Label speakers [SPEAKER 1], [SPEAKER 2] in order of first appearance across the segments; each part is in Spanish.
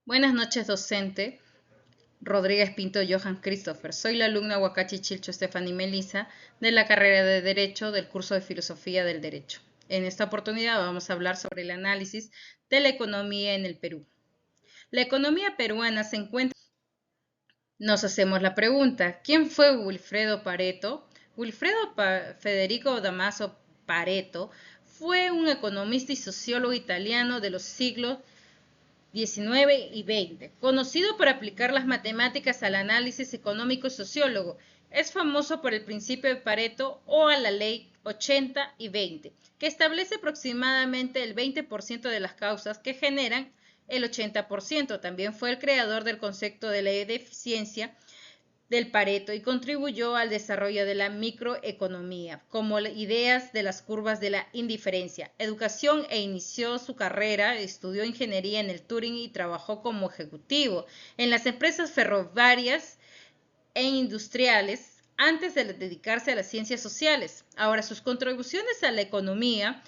[SPEAKER 1] Buenas noches, docente Rodríguez Pinto Johan Christopher. Soy la alumna Huacachi Chilcho Stephanie Melissa de la carrera de Derecho del curso de Filosofía del Derecho. En esta oportunidad vamos a hablar sobre el análisis de la economía en el Perú. La economía peruana se encuentra. Nos hacemos la pregunta, ¿quién fue Wilfredo Pareto? Federico Damaso Pareto fue un economista y sociólogo italiano de los siglos 19 y 20, conocido por aplicar las matemáticas al análisis económico y sociólogo. Es famoso por el principio de Pareto o a la ley 80 y 20, que establece aproximadamente el 20% de las causas que generan el 80%. También fue el creador del concepto de ley de eficiencia del Pareto y contribuyó al desarrollo de la microeconomía, como ideas de las curvas de la indiferencia, educación e inició su carrera, estudió ingeniería en el Turing y trabajó como ejecutivo en las empresas ferroviarias e industriales antes de dedicarse a las ciencias sociales. Ahora, sus contribuciones a la economía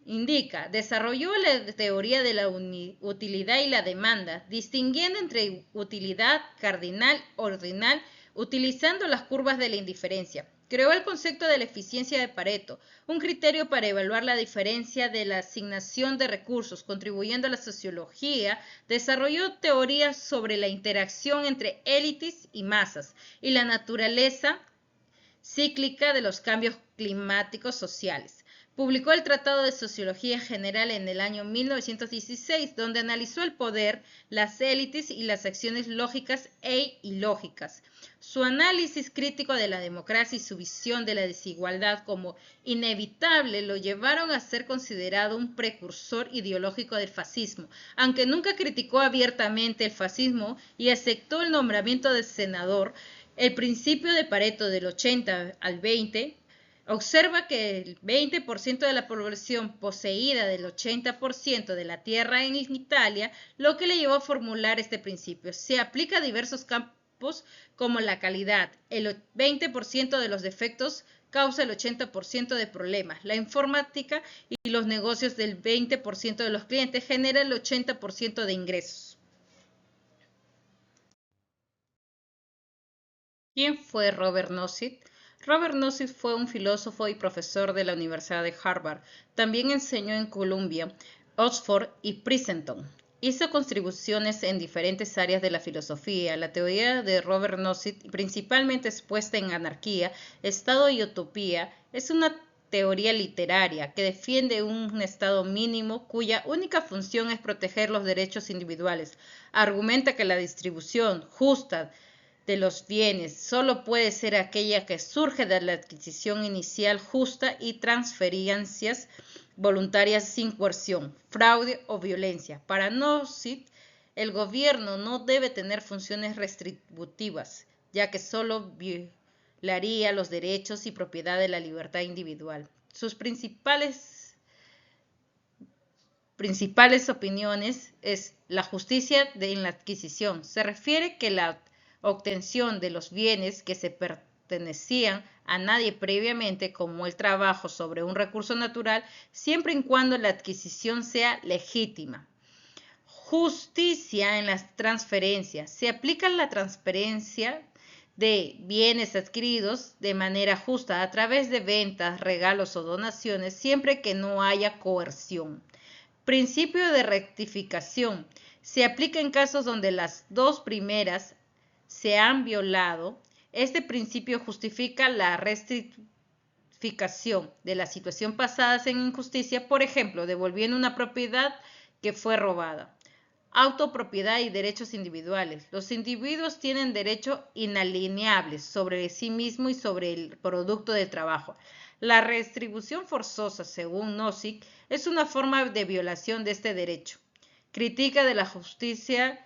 [SPEAKER 1] indica, desarrolló la teoría de la utilidad y la demanda, distinguiendo entre utilidad cardinal, ordinal, utilizando las curvas de la indiferencia. Creó el concepto de la eficiencia de Pareto, un criterio para evaluar la diferencia de la asignación de recursos, contribuyendo a la sociología, desarrolló teorías sobre la interacción entre élites y masas y la naturaleza cíclica de los cambios climáticos sociales. Publicó el Tratado de Sociología General en el año 1916, donde analizó el poder, las élites y las acciones lógicas e ilógicas. Su análisis crítico de la democracia y su visión de la desigualdad como inevitable lo llevaron a ser considerado un precursor ideológico del fascismo, aunque nunca criticó abiertamente el fascismo y aceptó el nombramiento de senador. El principio de Pareto del 80 al 20 observa que el 20% de la población poseída del 80% de la tierra en Italia, lo que le llevó a formular este principio. Se aplica a diversos campos como la calidad. El 20% de los defectos causa el 80% de problemas. La informática y los negocios del 20% de los clientes generan el 80% de ingresos. ¿Quién fue Robert Nozick? Robert Nozick fue un filósofo y profesor de la Universidad de Harvard. También enseñó en Columbia, Oxford y Princeton. Hizo contribuciones en diferentes áreas de la filosofía. La teoría de Robert Nozick, principalmente expuesta en Anarquía, Estado y Utopía, es una teoría literaria que defiende un estado mínimo cuya única función es proteger los derechos individuales. Argumenta que la distribución justa de los bienes solo puede ser aquella que surge de la adquisición inicial justa y transferencias voluntarias sin coerción, fraude o violencia. Para Nozick, el gobierno no debe tener funciones restributivas, ya que solo violaría los derechos y propiedad de la libertad individual. Sus principales opiniones es la justicia en la adquisición. Se refiere que la obtención de los bienes que se pertenecían a nadie previamente, como el trabajo sobre un recurso natural, siempre y cuando la adquisición sea legítima. Justicia en las transferencias. Se aplica la transferencia de bienes adquiridos de manera justa a través de ventas, regalos o donaciones, siempre que no haya coerción. Principio de rectificación. Se aplica en casos donde las dos primeras se han violado. Este principio justifica la rectificación de la situación pasada en injusticia, por ejemplo, devolviendo una propiedad que fue robada. Autopropiedad y derechos individuales. Los individuos tienen derechos inalienables sobre sí mismos y sobre el producto del trabajo. La retribución forzosa, según Nozick, es una forma de violación de este derecho. Crítica de la justicia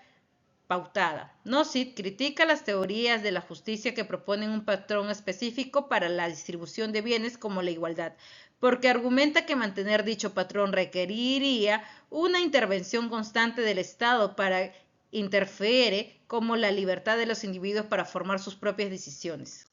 [SPEAKER 1] pautada. Nozick critica las teorías de la justicia que proponen un patrón específico para la distribución de bienes como la igualdad, porque argumenta que mantener dicho patrón requeriría una intervención constante del Estado para interfiere como la libertad de los individuos para formar sus propias decisiones.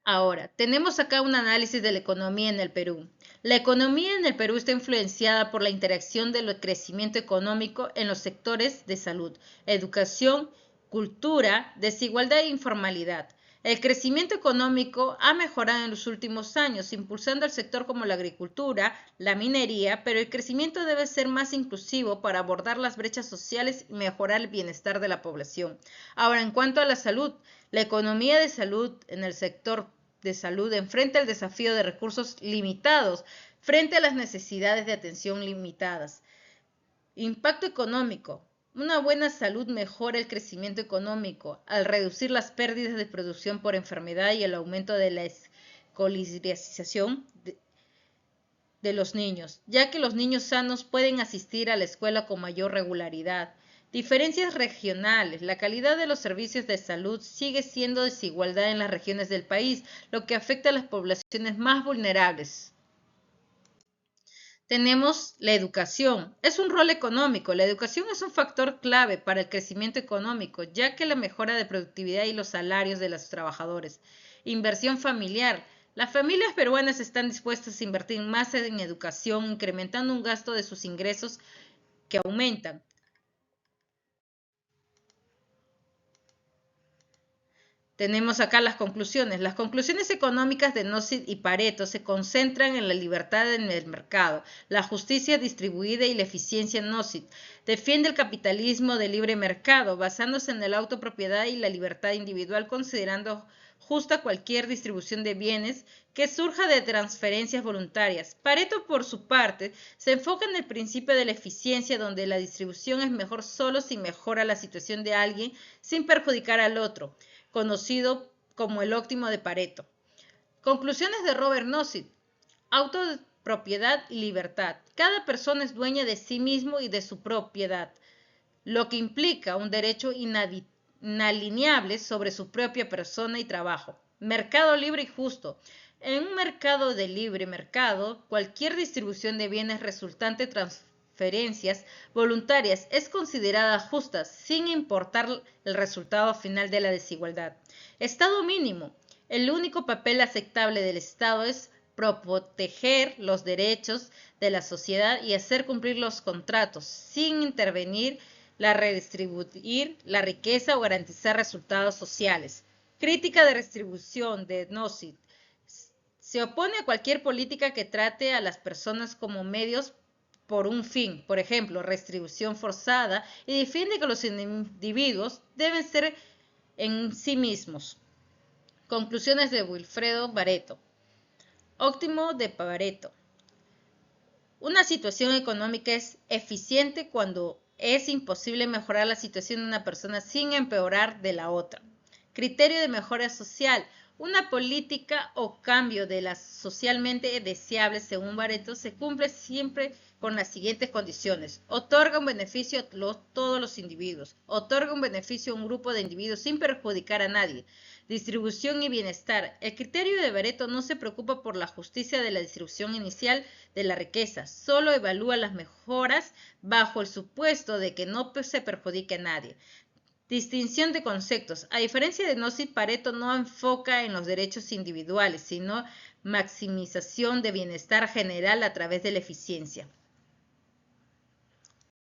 [SPEAKER 1] Ahora, tenemos acá un análisis de la economía en el Perú. La economía en el Perú está influenciada por la interacción del crecimiento económico en los sectores de salud, educación, cultura, desigualdad e informalidad. El crecimiento económico ha mejorado en los últimos años, impulsando el sector como la agricultura, la minería, pero el crecimiento debe ser más inclusivo para abordar las brechas sociales y mejorar el bienestar de la población. Ahora, en cuanto a la salud, la economía de salud en el sector de salud enfrenta el desafío de recursos limitados frente a las necesidades de atención limitadas. Impacto económico. Una buena salud mejora el crecimiento económico al reducir las pérdidas de producción por enfermedad y el aumento de la escolarización de los niños, ya que los niños sanos pueden asistir a la escuela con mayor regularidad. Diferencias regionales. La calidad de los servicios de salud sigue siendo desigualdad en las regiones del país, lo que afecta a las poblaciones más vulnerables. Tenemos la educación. Es un rol económico. La educación es un factor clave para el crecimiento económico, ya que la mejora de productividad y los salarios de los trabajadores. Inversión familiar. Las familias peruanas están dispuestas a invertir más en educación, incrementando un gasto de sus ingresos que aumentan. Tenemos acá las conclusiones. Las conclusiones económicas de Nozick y Pareto se concentran en la libertad en el mercado, la justicia distribuida y la eficiencia en Nozick. Defiende el capitalismo de libre mercado, basándose en la autopropiedad y la libertad individual, considerando justa cualquier distribución de bienes que surja de transferencias voluntarias. Pareto, por su parte, se enfoca en el principio de la eficiencia, donde la distribución es mejor solo si mejora la situación de alguien sin perjudicar al otro, conocido como el óptimo de Pareto. Conclusiones de Robert Nozick. Autopropiedad y libertad. Cada persona es dueña de sí mismo y de su propiedad, lo que implica un derecho inalienable sobre su propia persona y trabajo. Mercado libre y justo. En un mercado de libre mercado, cualquier distribución de bienes resultante de transferencias voluntarias es considerada justa, sin importar el resultado final de la desigualdad. Estado mínimo. El único papel aceptable del Estado es proteger los derechos de la sociedad y hacer cumplir los contratos, sin intervenir la redistribuir la riqueza o garantizar resultados sociales. Crítica de redistribución de Nozick. Se opone a cualquier política que trate a las personas como medios por un fin, por ejemplo, redistribución forzada, y defiende que los individuos deben ser en sí mismos. Conclusiones de Wilfredo Pareto. Óptimo de Pareto. Una situación económica es eficiente cuando es imposible mejorar la situación de una persona sin empeorar de la otra. Criterio de mejora social. Una política o cambio de las socialmente deseables, según Pareto, se cumple siempre con las siguientes condiciones. Otorga un beneficio a todos los individuos. Otorga un beneficio a un grupo de individuos sin perjudicar a nadie. Distribución y bienestar. El criterio de Pareto no se preocupa por la justicia de la distribución inicial de la riqueza, solo evalúa las mejoras bajo el supuesto de que no se perjudique a nadie. Distinción de conceptos. A diferencia de Nozick, Pareto no enfoca en los derechos individuales, sino maximización de bienestar general a través de la eficiencia.